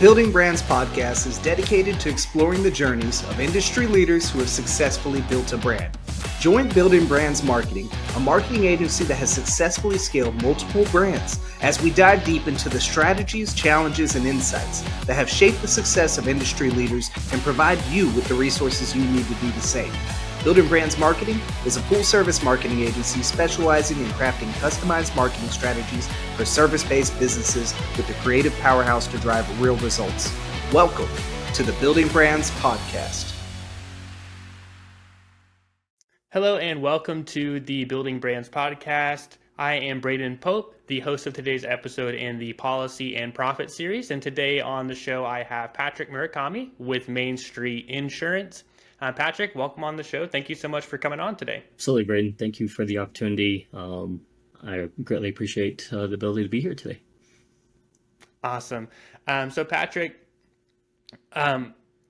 Building Brands podcast is dedicated to exploring the journeys of industry leaders who have successfully built a brand. Join Building Brands Marketing, a marketing agency that has successfully scaled multiple brands, as we dive deep into the strategies, challenges, and insights that have shaped the success of industry leaders and provide you with the resources you need to do the same. Building Brands Marketing is a full-service marketing agency specializing in crafting customized marketing strategies for service-based businesses with the creative powerhouse to drive real results. Welcome to the Building Brands Podcast. Hello and welcome to the Building Brands Podcast. I am Braden Pope, the host of today's episode in the Policy and Profit series. And today on the show, I have Patrick Murakami with Main Street Insurance. Patrick, welcome on the show. Thank you so much for coming on today. Absolutely, Braden. Thank you for the opportunity. I greatly appreciate the ability to be here today. Awesome. So Patrick,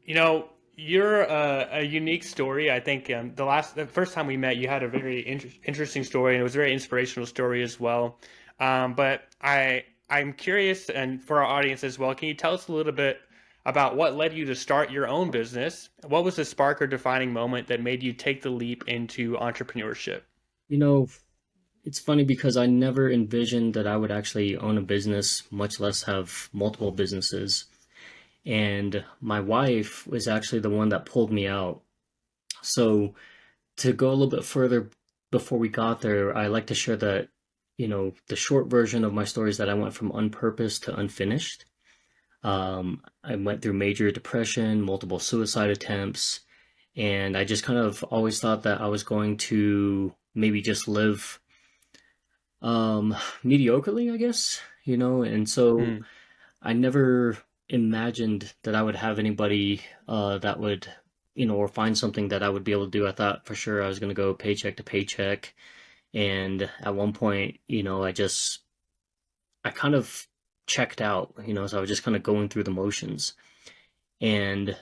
you're a unique story. I think the first time we met, you had a very interesting story, and it was a very inspirational story as well. But I'm curious, and for our audience as well, can you tell us a little bit about what led you to start your own business? What was the spark or defining moment that made you take the leap into entrepreneurship? You know, it's funny because I never envisioned that I would actually own a business, much less have multiple businesses. And my wife was actually the one that pulled me out. So to go a little bit further before we got there, I like to share that, the short version of my story is that I went from unpurposed to unfinished. I went through major depression, multiple suicide attempts, and I just kind of always thought that I was going to maybe just live mediocrely, I guess, and so I never imagined that I would have anybody that would, or find something that I would be able to do. I thought for sure I was going to go paycheck to paycheck. And at one point, I kind of checked out, so I was just kind of going through the motions. And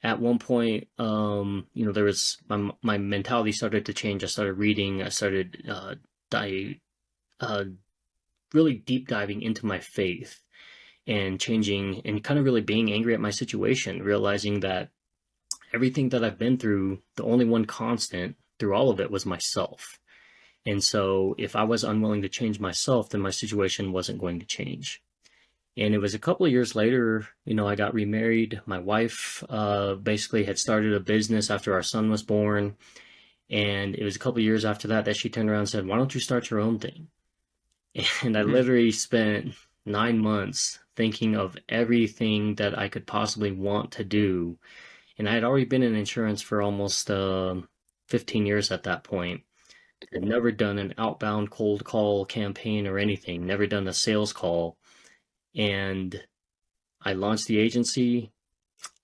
at one point, there was my mentality started to change. I started reading. I started really deep diving into my faith and changing and kind of really being angry at my situation, realizing that everything that I've been through, the only one constant through all of it was myself. And so if I was unwilling to change myself, then my situation wasn't going to change. And it was a couple of years later, I got remarried. My wife basically had started a business after our son was born. And it was a couple of years after that she turned around and said, "Why don't you start your own thing?" And I literally spent 9 months thinking of everything that I could possibly want to do. And I had already been in insurance for almost 15 years at that point. I'd never done an outbound cold call campaign or anything, never done a sales call. And I launched the agency.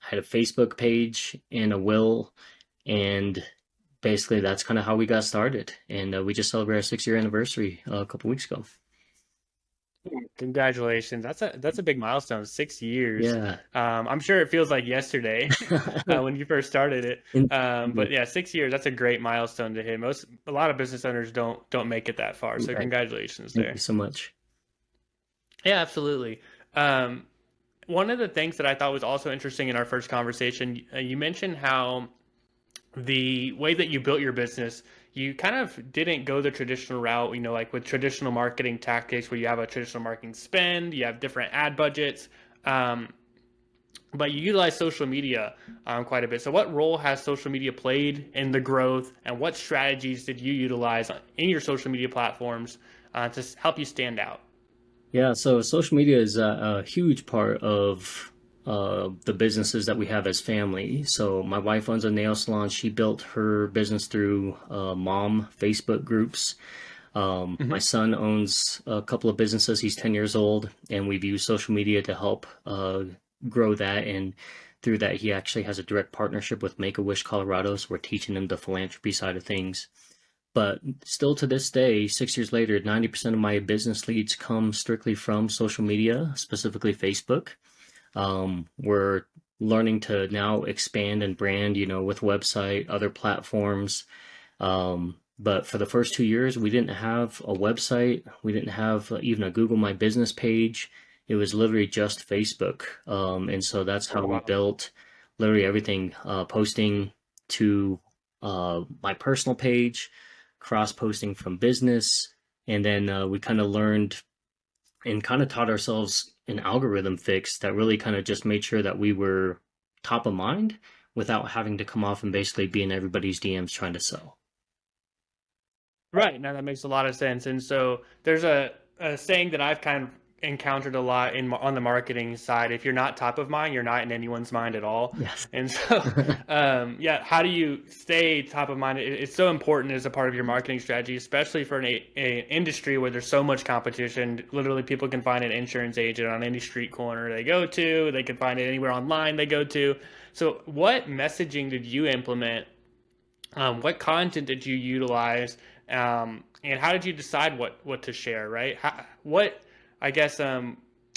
I had a Facebook page and a will. And basically that's kind of how we got started. And we just celebrated our 6-year anniversary a couple weeks ago. Congratulations. That's a big milestone, 6 years. Yeah. I'm sure it feels like yesterday when you first started it. But yeah, 6 years, that's a great milestone to hit. A lot of business owners don't make it that far. So congratulations there. Thank you so much. Yeah, absolutely. One of the things that I thought was also interesting in our first conversation, you mentioned how the way that you built your business, you kind of didn't go the traditional route, like with traditional marketing tactics where you have a traditional marketing spend, you have different ad budgets, but you utilize social media quite a bit. So what role has social media played in the growth, and what strategies did you utilize in your social media platforms to help you stand out? Yeah, so social media is a huge part of the businesses that we have as family. So my wife owns a nail salon. She built her business through mom Facebook groups. My son owns a couple of businesses. He's 10 years old, and we've used social media to help grow that. And through that, he actually has a direct partnership with Make-A-Wish Colorado. So we're teaching him the philanthropy side of things. But still to this day, 6 years later, 90% of my business leads come strictly from social media, specifically Facebook. We're learning to now expand and brand, with website, other platforms. But for the first 2 years, we didn't have a website. We didn't have even a Google My Business page. It was literally just Facebook. And so that's how we built literally everything, posting to my personal page, cross posting from business. And then we kind of learned and kind of taught ourselves an algorithm fix that really kind of just made sure that we were top of mind without having to come off and basically be in everybody's DMs trying to sell. Right. Now that makes a lot of sense. And so there's a saying that I've kind of encountered a lot on the marketing side. If you're not top of mind, you're not in anyone's mind at all. Yes. And so, yeah, how do you stay top of mind? It's so important as a part of your marketing strategy, especially for an industry where there's so much competition. Literally, people can find an insurance agent on any street corner they go to. They can find it anywhere online they go to. So what messaging did you implement? What content did you utilize? And how did you decide what to share, right? What, I guess,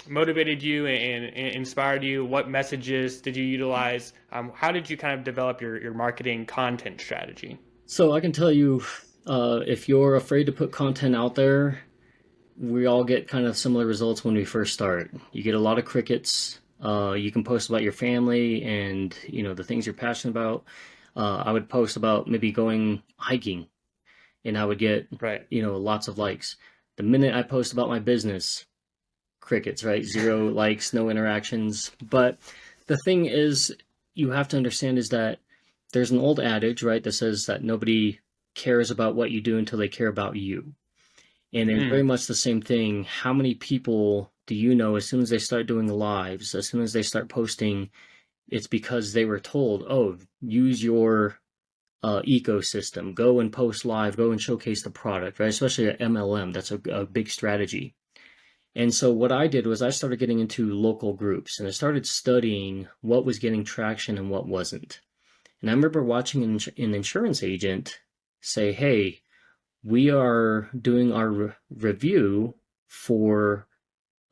motivated you and inspired you? What messages did you utilize? How did you kind of develop your marketing content strategy? So I can tell you, if you're afraid to put content out there, we all get kind of similar results when we first start. You get a lot of crickets. You can post about your family and, the things you're passionate about. I would post about maybe going hiking, and I would get, Right. lots of likes. The minute I post about my business, crickets, right? 0 likes, no interactions. But the thing is, you have to understand is that there's an old adage, right, that says that nobody cares about what you do until they care about you. And it's very much the same thing. How many people do you know, as soon as they start doing lives, as soon as they start posting, it's because they were told, oh, use your ecosystem, go and post live, go and showcase the product, right? Especially at MLM, that's a big strategy. And so what I did was I started getting into local groups, and I started studying what was getting traction and what wasn't. And I remember watching an insurance agent say, hey, we are doing our review for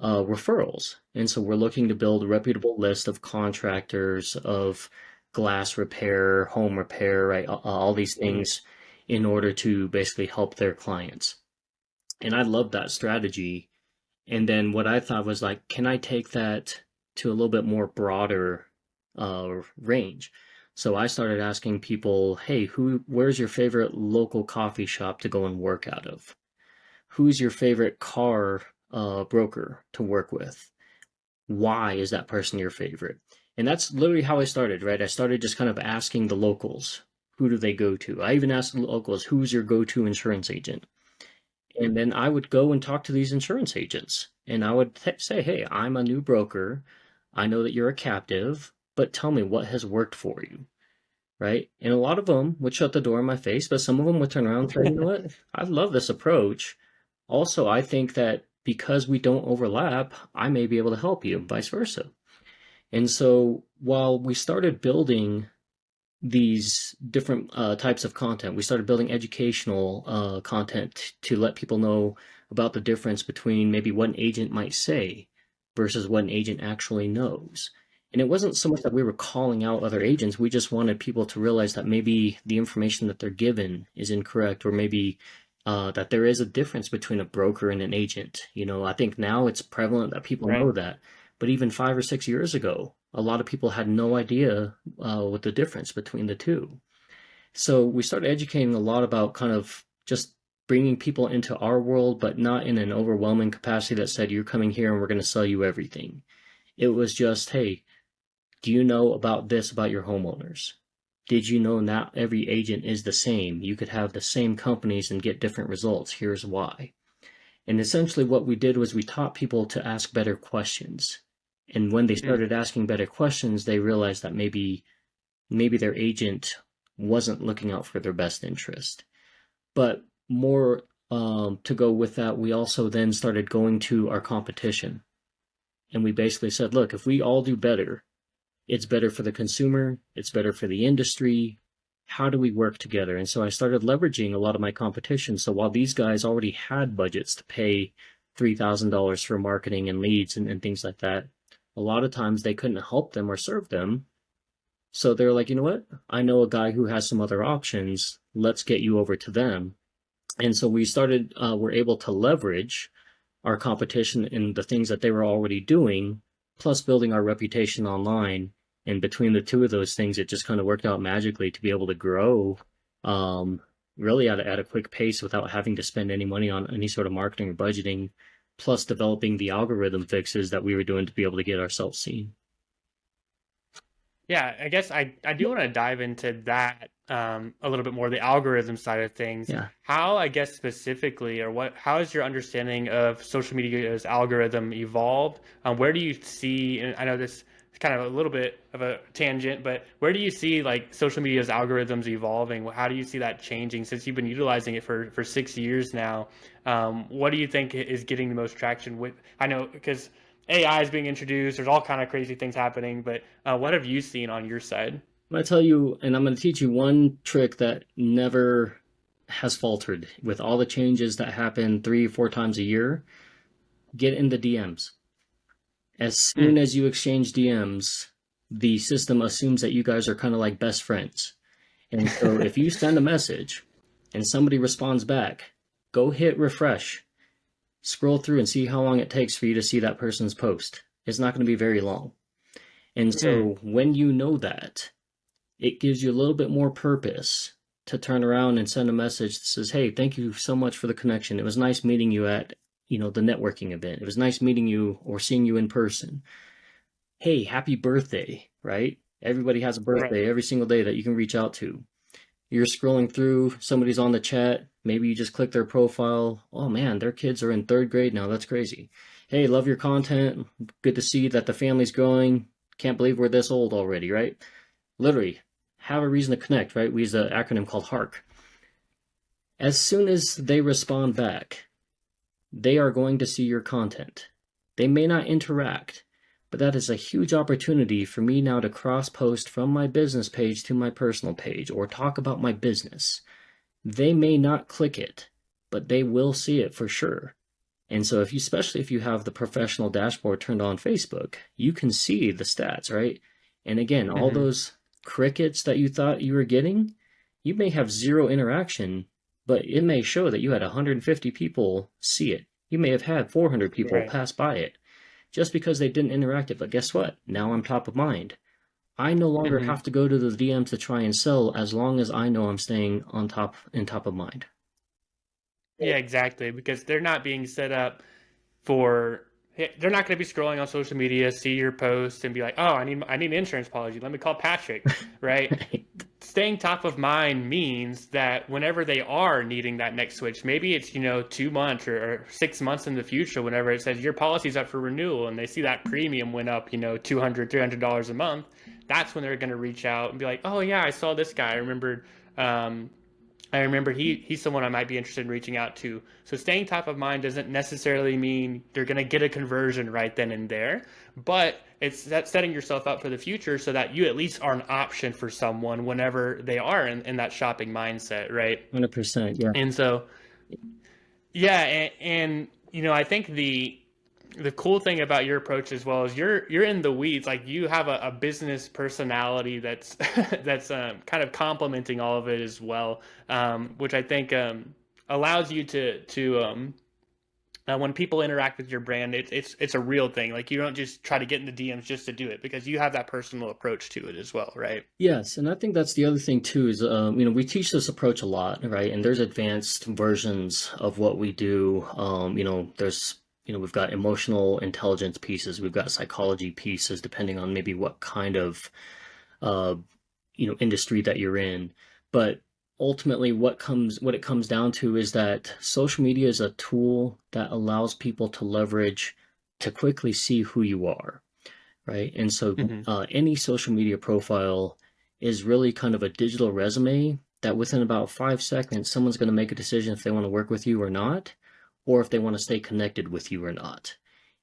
referrals. And so we're looking to build a reputable list of contractors, of glass repair, home repair, right? All these things in order to basically help their clients. And I loved that strategy. And then what I thought was like, can I take that to a little bit more broader range? So I started asking people, hey, where's your favorite local coffee shop to go and work out of? Who's your favorite car broker to work with? Why is that person your favorite? And that's literally how I started, right? I started just kind of asking the locals, who do they go to? I even asked the locals, who's your go-to insurance agent? And then I would go and talk to these insurance agents, and I would say, hey, I'm a new broker. I know that you're a captive, but tell me what has worked for you, right? And a lot of them would shut the door in my face, but some of them would turn around and say, you know what? I love this approach. Also, I think that because we don't overlap, I may be able to help you, vice versa. And so while we started building these different types of content, we started building educational content to let people know about the difference between maybe what an agent might say versus what an agent actually knows. And it wasn't so much that we were calling out other agents, we just wanted people to realize that maybe the information that they're given is incorrect, or maybe that there is a difference between a broker and an agent. I think now it's prevalent that people know that. But even 5 or 6 years ago, a lot of people had no idea what the difference between the two. So we started educating a lot about kind of just bringing people into our world, but not in an overwhelming capacity that said, you're coming here and we're going to sell you everything. It was just, hey, do you know about this about your homeowners? Did you know not every agent is the same? You could have the same companies and get different results. Here's why. And essentially what we did was we taught people to ask better questions. And when they started asking better questions, they realized that maybe their agent wasn't looking out for their best interest. But more to go with that, we also then started going to our competition. And we basically said, look, if we all do better, it's better for the consumer, it's better for the industry. How do we work together? And so I started leveraging a lot of my competition. So while these guys already had budgets to pay $3,000 for marketing and leads and things like that, a lot of times they couldn't help them or serve them. So they're like, you know what? I know a guy who has some other options. Let's get you over to them. And so we started, we're able to leverage our competition in the things that they were already doing, plus building our reputation online. And between the two of those things, it just kind of worked out magically to be able to grow um, really at a quick pace without having to spend any money on any sort of marketing or budgeting, plus developing the algorithm fixes that we were doing to be able to get ourselves seen. Yeah, I guess I do want to dive into that a little bit more, the algorithm side of things. Yeah. How, I guess specifically, or how has your understanding of social media's algorithm evolved? Where do you see, and I know this is kind of a little bit of a tangent, but where do you see like social media's algorithms evolving? How do you see that changing since you've been utilizing it for 6 years now? What do you think is getting the most traction with? I know because AI is being introduced. There's all kind of crazy things happening, but what have you seen on your side? I'm going to tell you, and I'm going to teach you one trick that never has faltered with all the changes that happen 3 or 4 times a year. Get in the DMs. As soon as you exchange DMs, the system assumes that you guys are kind of like best friends. And so if you send a message and somebody responds back, go hit refresh. Scroll through and see how long it takes for you to see that person's post. It's not going to be very long. And so when you know that, it gives you a little bit more purpose to turn around and send a message that says, hey, thank you so much for the connection. It was nice meeting you at, the networking event. It was nice meeting you or seeing you in person. Hey, happy birthday, right? Everybody has a birthday every single day that you can reach out to. You're scrolling through, somebody's on the chat, maybe you just click their profile. Oh man, their kids are in 3rd grade now. That's crazy. Hey, love your content. Good to see that the family's growing. Can't believe we're this old already, right? Literally, have a reason to connect, right? We use an acronym called HARK. As soon as they respond back, they are going to see your content. They may not interact, but that is a huge opportunity for me now to cross-post from my business page to my personal page or talk about my business. They may not click it, but they will see it for sure. And so especially if you have the professional dashboard turned on Facebook, you can see the stats, right? And again, all those crickets that you thought you were getting, you may have 0 interaction, but it may show that you had 150 people see it. You may have had 400 people pass by it just because they didn't interact it. But guess what? Now I'm top of mind. I no longer have to go to the DMs to try and sell as long as I know I'm staying on top of mind. Yeah, exactly. Because they're not being set up for, they're not going to be scrolling on social media, see your post and be like, oh, I need an insurance policy. Let me call Patrick, right? Staying top of mind means that whenever they are needing that next switch, maybe it's, 2 months or 6 months in the future, whenever it says your policy's up for renewal and they see that premium went up, $200, $300 a month, that's when they're going to reach out and be like, oh yeah, I saw this guy. I remember he's someone I might be interested in reaching out to. So staying top of mind doesn't necessarily mean they're going to get a conversion right then and there, but it's that setting yourself up for the future so that you at least are an option for someone whenever they are in that shopping mindset, right? 100%, yeah. And so, yeah, and I think the cool thing about your approach as well is you're in the weeds. Like you have a business personality that's that's kind of complementing all of it as well, which I think allows you to when people interact with your brand, it's a real thing. Like you don't just try to get in the DMs just to do it because you have that personal approach to it as well, right? Yes, and I think that's the other thing too is we teach this approach a lot, right? And there's advanced versions of what we do. There's we've got emotional intelligence pieces, we've got psychology pieces, depending on maybe what kind of industry that you're in. But ultimately what it comes down to is that social media is a tool that allows people to leverage to quickly see who you are, right? And so any social media profile is really kind of a digital resume that within about 5 seconds someone's going to make a decision if they want to work with you or not, or if they want to stay connected with you or not.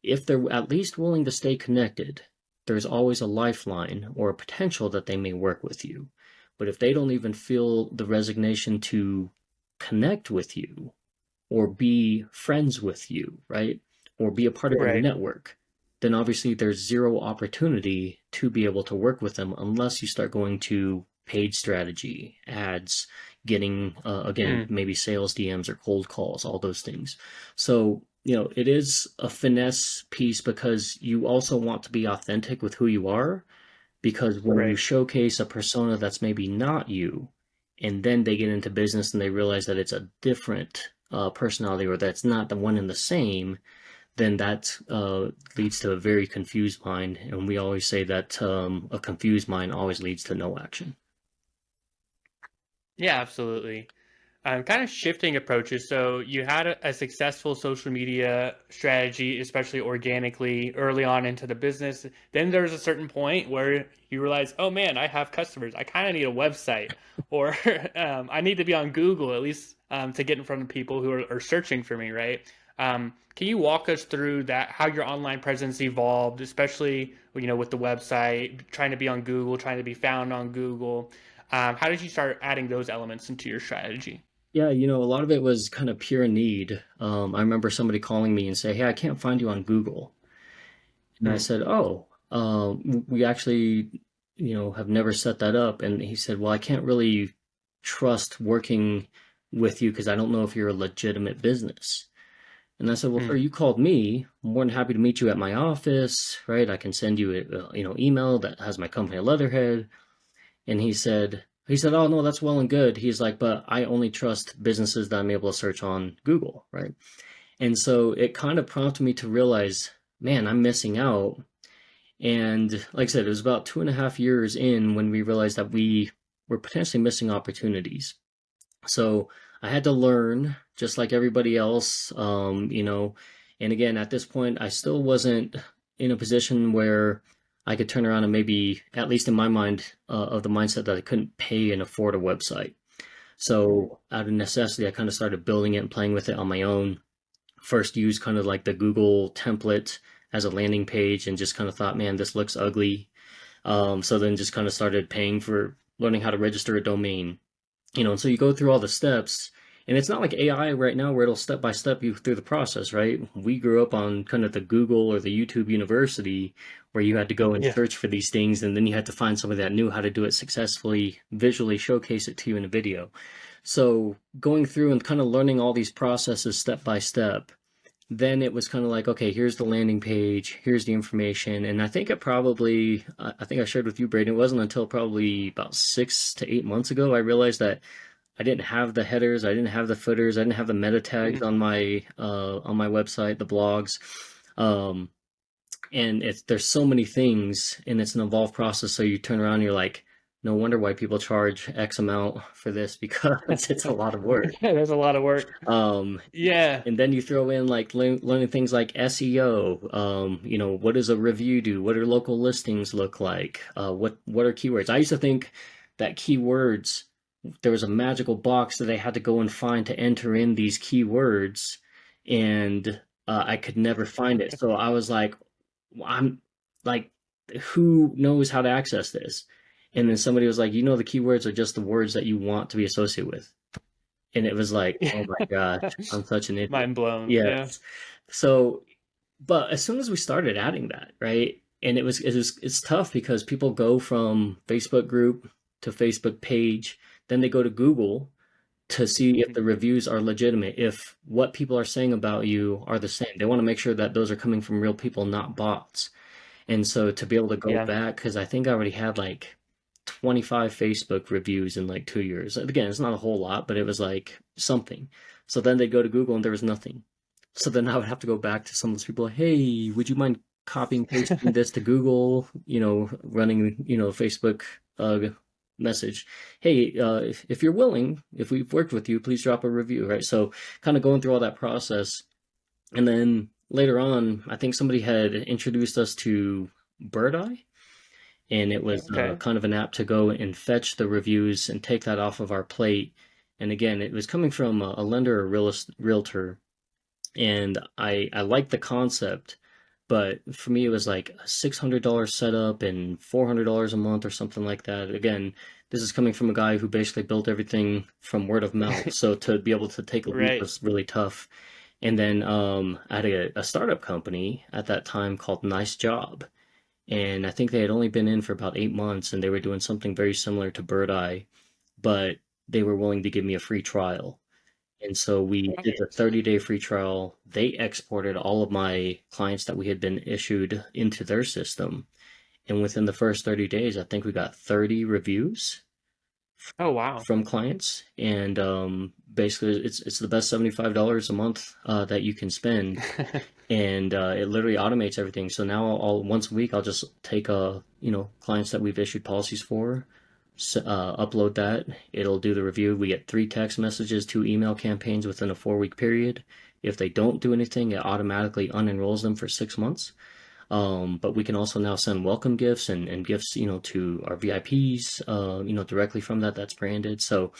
If they're at least willing to stay connected, there's always a lifeline or a potential that they may work with you. But if they don't even feel the resignation to connect with you or be friends with you, right? Or be a part of your network, then obviously there's 0 opportunity to be able to work with them unless you start going to paid strategy, ads, getting, again, maybe sales DMs or cold calls, all those things. So it is a finesse piece because you also want to be authentic with who you are. Because when you Right. showcase a persona that's maybe not you, and then they get into business and they realize that it's a different personality or that's not the one and the same, then that leads to a very confused mind. And we always say that a confused mind always leads to no action. Yeah, absolutely. Kind of shifting approaches. So you had a successful social media strategy, especially organically early on into the business. Then there's a certain point where you realize, oh man, I have customers. I kind of need a website, or I need to be on Google at least to get in front of people who are searching for me, right? Can you walk us through that, how your online presence evolved, especially with the website, trying to be on Google, trying to be found on Google? How did you start adding those elements into your strategy? Yeah, a lot of it was kind of pure need. I remember somebody calling me and say, "Hey, I can't find you on Google." And I Hmm. said, "Oh, we actually, have never set that up." And he said, "Well, I can't really trust working with you because I don't know if you're a legitimate business." And I said, "Well, sir, Hmm. you called me. I'm more than happy to meet you at my office, right? I can send you a, email that has my company letterhead." And he said, "Oh, no, that's well and good." He's like, "But I only trust businesses that I'm able to search on Google, right?" And so it kind of prompted me to realize, man, I'm missing out. And like I said, it was about 2.5 years in when we realized that we were potentially missing opportunities. So I had to learn just like everybody else, and again, at this point, I still wasn't in a position where I could turn around and maybe, at least in my mind, of the mindset that I couldn't pay and afford a website. So out of necessity, I kind of started building it and playing with it on my own. First used kind of like the Google template as a landing page and just kind of thought, man, this looks ugly. So then just kind of started paying for learning how to register a domain, and so you go through all the steps. And it's not like AI right now where it'll step by step you through the process, right? We grew up on kind of the Google or the YouTube University where you had to go and Yeah. search for these things, and then you had to find somebody that knew how to do it successfully, visually showcase it to you in a video. So going through and kind of learning all these processes step by step, then it was kind of like, okay, here's the landing page, here's the information. And I think I think I shared with you, Braden, it wasn't until probably about 6 to 8 months ago I realized that I didn't have the headers, I didn't have the footers, I didn't have the meta tags Mhm. on my website, the blogs. Um, and there's so many things and it's an involved process. So you turn around and you're like, no wonder why people charge X amount for this because it's a lot of work. Yeah, there's a lot of work. Um, Yeah. and then you throw in like learning things like SEO. What does a review do? What do local listings look like? What are keywords? I used to think that keywords, there was a magical box that I had to go and find to enter in these keywords, and I could never find it. So I was like, I'm like, who knows how to access this? And then somebody was like, the keywords are just the words that you want to be associated with. And it was like, oh my gosh, I'm such an idiot. Mind blown. Yeah. Yes. So, but as soon as we started adding that, right? And it's tough because people go from Facebook group to Facebook page, then they go to Google to see if Mhm. the reviews are legitimate, if what people are saying about you are the same. They want to make sure that those are coming from real people, not bots. And so to be able to go Yeah. back, because I think I already had like 25 Facebook reviews in like 2 years. Again, it's not a whole lot, but it was like something. So then they'd go to Google and there was nothing. So then I would have to go back to some of those people, hey, would you mind copying, pasting this to Google, running, Facebook message. Hey, if you're willing, if we've worked with you, please drop a review, right? So kind of going through all that process. And then later on, I think somebody had introduced us to Bird Eye, and it was Okay. kind of an app to go and fetch the reviews and take that off of our plate. And again, it was coming from a lender or realtor, and I liked the concept, but for me it was like a $600 setup and $400 a month or something like that. Again, this is coming from a guy who basically built everything from word of mouth, so to be able to take a leap Right. was really tough. And then I had a startup company at that time called Nice Job, and I think they had only been in for about 8 months, and they were doing something very similar to Bird Eye, but they were willing to give me a free trial. And so we did Right. the 30-day free trial. They exported all of my clients that we had been issued into their system. And within the first 30 days, I think we got 30 reviews Oh, wow. from clients. And basically, it's the best $75 a month that you can spend. And it literally automates everything. So now I'll once a week I'll just take clients that we've issued policies for, upload that. It'll do the review. We get 3 text messages, 2 email campaigns within a 4 week period. If they don't do anything, it automatically unenrolls them for 6 months. But we can also now send welcome gifts and gifts, to our VIPs, directly from that's branded. So,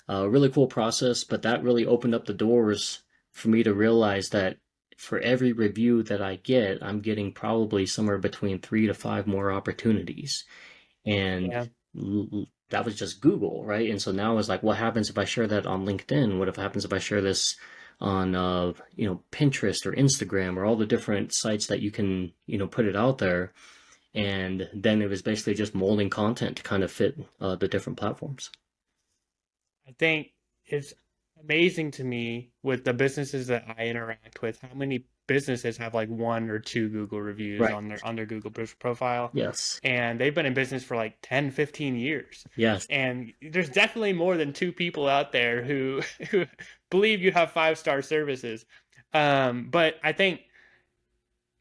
really cool process. But that really opened up the doors for me to realize that for every review that I get, I'm getting probably somewhere between 3 to 5 more opportunities. And Yeah. that was just Google, right? And so now it's like, what happens if I share that on LinkedIn? What if happens if I share this on Pinterest or Instagram or all the different sites that you can put it out there? And then it was basically just molding content to kind of fit the different platforms. I think it's amazing to me with the businesses that I interact with, how many businesses have like 1 or 2 Google reviews Right. on their Google profile. Yes. And they've been in business for like 10, 15 years. Yes. And there's definitely more than 2 people out there who who believe you have 5-star services. But I think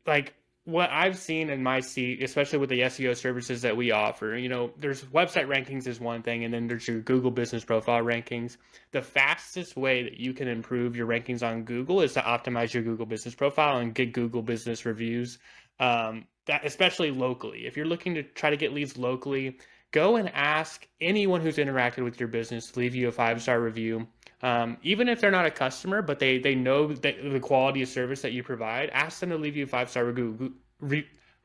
like what I've seen in my seat, especially with the SEO services that we offer, there's website rankings is one thing, and then there's your Google business profile rankings. The fastest way that you can improve your rankings on Google is to optimize your Google business profile and get Google business reviews. That especially locally. If you're looking to try to get leads locally, go and ask anyone who's interacted with your business to leave you a 5-star review. Even if they're not a customer, but they know the quality of service that you provide, ask them to leave you a 5-star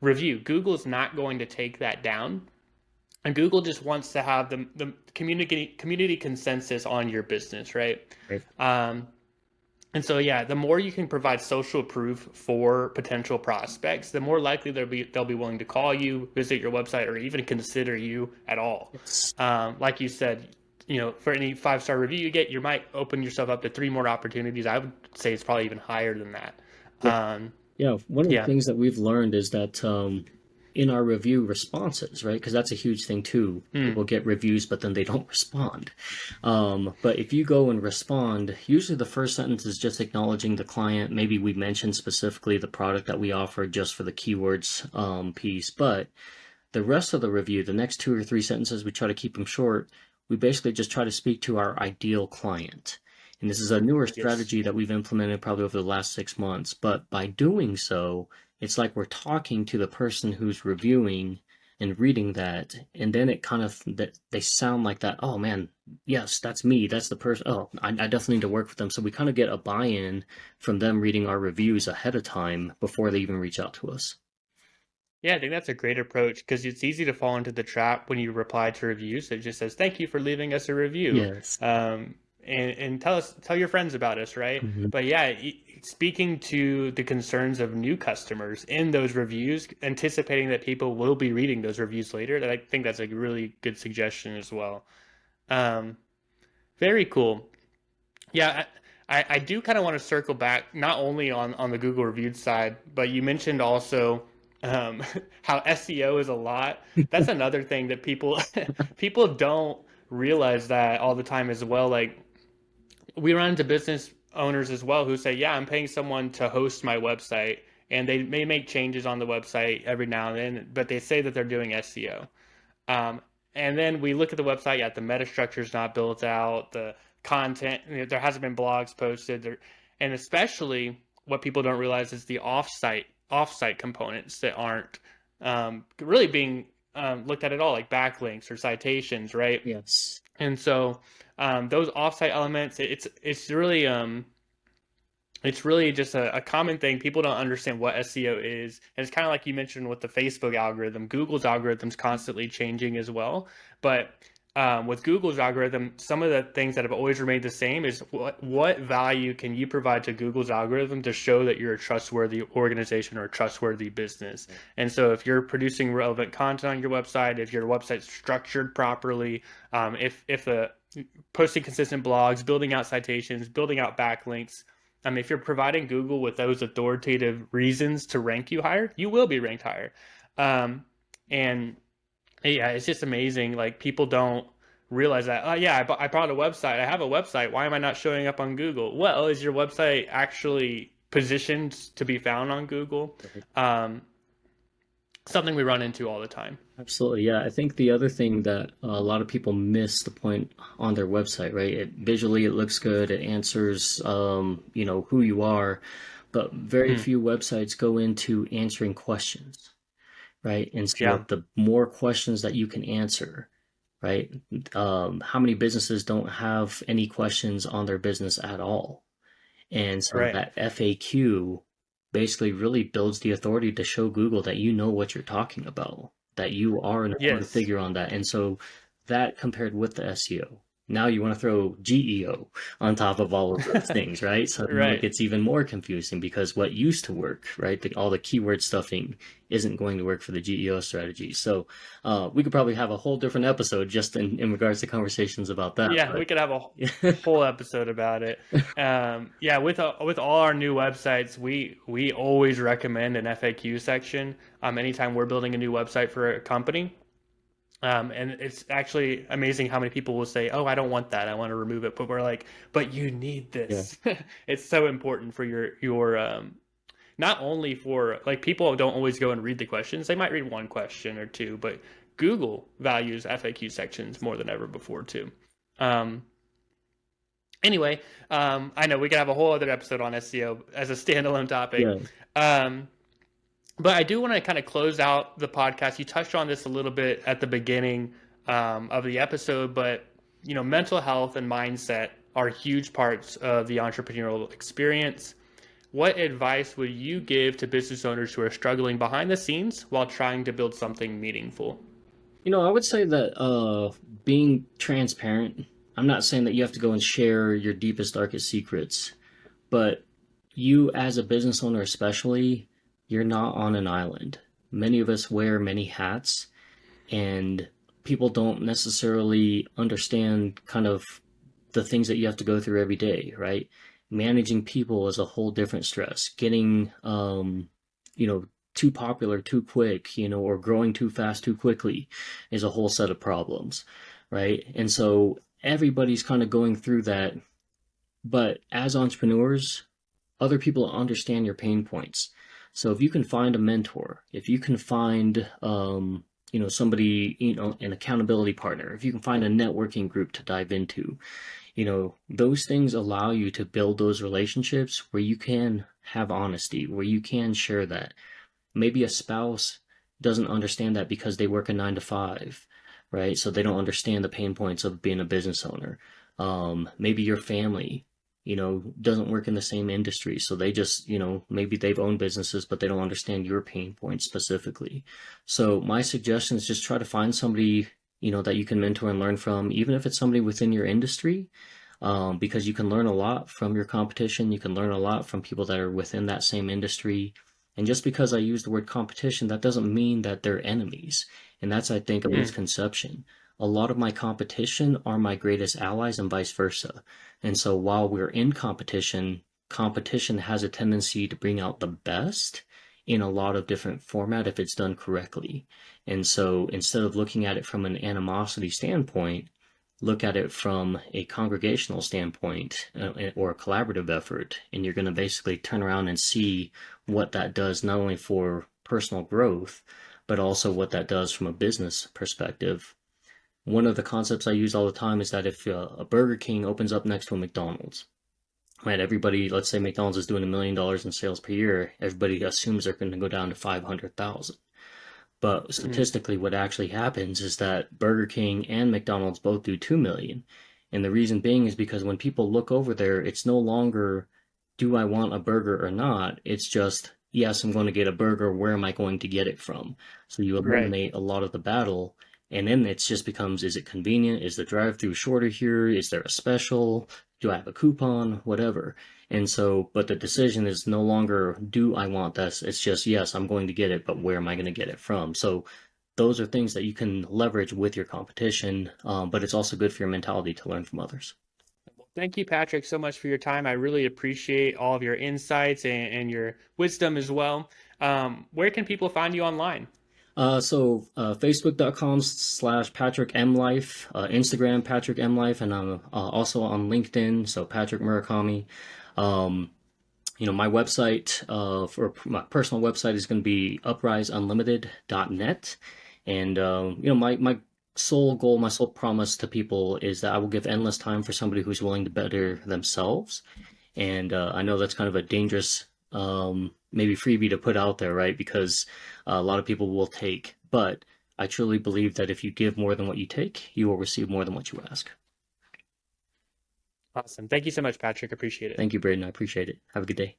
review. Google is not going to take that down. And Google just wants to have the community consensus on your business, right? Right. And so, yeah, the more you can provide social proof for potential prospects, the more likely they'll be willing to call you, visit your website, or even consider you at all. Yes. Like you said, for any 5-star review you get, you might open yourself up to 3 more opportunities. I would say it's probably even higher than that. Yeah, one of the Yeah. things that we've learned is that in our review responses, right? Because that's a huge thing too. People get reviews, but then they don't respond. But if you go and respond, usually the first sentence is just acknowledging the client. Maybe we mentioned specifically the product that we offer just for the keywords piece. But the rest of the review, the next 2 or 3 sentences, we try to keep them short. We basically just try to speak to our ideal client. And this is a newer Yes. strategy that we've implemented probably over the last 6 months. But by doing so, it's like we're talking to the person who's reviewing and reading that. And then it kind of, they sound like that. Oh man, yes, that's me. That's the person. Oh, I definitely need to work with them. So we kind of get a buy-in from them reading our reviews ahead of time before they even reach out to us. Yeah, I think that's a great approach because it's easy to fall into the trap when you reply to reviews. It just says, "Thank you for leaving us a review," Yes. and tell your friends about us, right? Mhm. But yeah, speaking to the concerns of new customers in those reviews, anticipating that people will be reading those reviews later, I think that's a really good suggestion as well. Um, Very cool. Yeah, I do kind of want to circle back not only on the Google reviewed side, but you mentioned also um, how SEO is a lot. That's another thing that people people don't realize that all the time as well. Like we run into business owners as well who say, "Yeah, I'm paying someone to host my website." And they may make changes on the website every now and then, but they say that they're doing SEO. And then we look at the website, yeah, the meta structure is not built out, the content, there hasn't been blogs posted there, and especially what people don't realize is the offsite components that aren't really being looked at all, like backlinks or citations, right? Yes. And so those offsite elements, it's really just a common thing. People don't understand what SEO is. And it's kind of like you mentioned with the Facebook algorithm. Google's algorithm's constantly changing as well. But with Google's algorithm, some of the things that have always remained the same is what value can you provide to Google's algorithm to show that you're a trustworthy organization or a trustworthy business. And so if you're producing relevant content on your website, if your website's structured properly, if posting consistent blogs, building out citations, building out backlinks, if you're providing Google with those authoritative reasons to rank you higher, you will be ranked higher. And yeah, it's just amazing. Like people don't realize that. Oh yeah, I bought a website. I have a website. Why am I not showing up on Google? Well, is your website actually positioned to be found on Google? Something we run into all the time. Absolutely. Yeah. I think the other thing that a lot of people miss the point on their website, right? Visually, it looks good. It answers, who you are, but very few websites go into answering questions, right? And so Yeah. the more questions that you can answer, right? How many businesses don't have any questions on their business at all? And so Right. that FAQ basically really builds the authority to show Google that you know what you're talking about, that you are an authority Yes. figure on that. And so that compared with the SEO, now you want to throw GEO on top of all of those things, right? So now it Right. gets even more confusing because what used to work, right? All the keyword stuffing isn't going to work for the GEO strategy. So we could probably have a whole different episode just in regards to conversations about that. Yeah, But we could have a whole episode about it. Yeah, with all our new websites, we always recommend an FAQ section. Anytime we're building a new website for a company, and it's actually amazing how many people will say, "Oh, I don't want that. I want to remove it." But we're like, "But you need yeah, this. It's so important for your not only for like people don't always go and read the questions. They might read one question or two, but Google values FAQ sections more than ever before too." Um, anyway, I know we could have a whole other episode on SEO as a standalone topic. yeah. Um, but I do want to kind of close out the podcast. You touched on this a little bit at the beginning of the episode, but mental health and mindset are huge parts of the entrepreneurial experience. What advice would you give to business owners who are struggling behind the scenes while trying to build something meaningful? I would say that being transparent, I'm not saying that you have to go and share your deepest, darkest secrets, but you as a business owner especially, you're not on an island. Many of us wear many hats, and people don't necessarily understand kind of the things that you have to go through every day, right? Managing people is a whole different stress. Getting, too popular too quick, or growing too fast too quickly is a whole set of problems, right? And so everybody's kind of going through that. But as entrepreneurs, other people understand your pain points. So if you can find a mentor, if you can find, somebody, an accountability partner, if you can find a networking group to dive into, those things allow you to build those relationships where you can have honesty, where you can share that. Maybe a spouse doesn't understand that because they work a 9 to 5, right? So they don't understand the pain points of being a business owner. Maybe your family, doesn't work in the same industry. So they just, maybe they've owned businesses, but they don't understand your pain points specifically. So my suggestion is just try to find somebody, that you can mentor and learn from, even if it's somebody within your industry, because you can learn a lot from your competition. You can learn a lot from people that are within that same industry. And just because I use the word competition, that doesn't mean that they're enemies. And that's, I think, a misconception. A lot of my competition are my greatest allies and vice versa. And so while we're in competition, competition has a tendency to bring out the best in a lot of different format if it's done correctly. And so instead of looking at it from an animosity standpoint, look at it from a congregational standpoint or a collaborative effort, and you're going to basically turn around and see what that does not only for personal growth, but also what that does from a business perspective. One of the concepts I use all the time is that if a Burger King opens up next to a McDonald's, right, everybody, let's say McDonald's is doing $1 million in sales per year, everybody assumes they're going to go down to 500,000. But statistically, what actually happens is that Burger King and McDonald's both do 2 million. And the reason being is because when people look over there, it's no longer, do I want a burger or not? It's just, yes, I'm going to get a burger. Where am I going to get it from? So you Right. eliminate a lot of the battle, And then it just becomes, is it convenient? Is the drive-through shorter here? Is there a special? Do I have a coupon? Whatever. And so, but the decision is no longer, do I want this? It's just, yes, I'm going to get it, but where am I going to get it from? So those are things that you can leverage with your competition, but it's also good for your mentality to learn from others. Thank you, Patrick, so much for your time. I really appreciate all of your insights and your wisdom as well. Where can people find you online? Facebook.com/Patrick M Life, Instagram Patrick M Life, and I'm also on LinkedIn, so Patrick Murakami. My website for my personal website is going to be upriseunlimited.net, and my sole goal, my sole promise to people is that I will give endless time for somebody who's willing to better themselves. And I know that's kind of a dangerous maybe freebie to put out there, right? Because a lot of people will take, but I truly believe that if you give more than what you take, you will receive more than what you ask. Awesome. Thank you so much, Patrick. Appreciate it. Thank you, Braden. I appreciate it. Have a good day.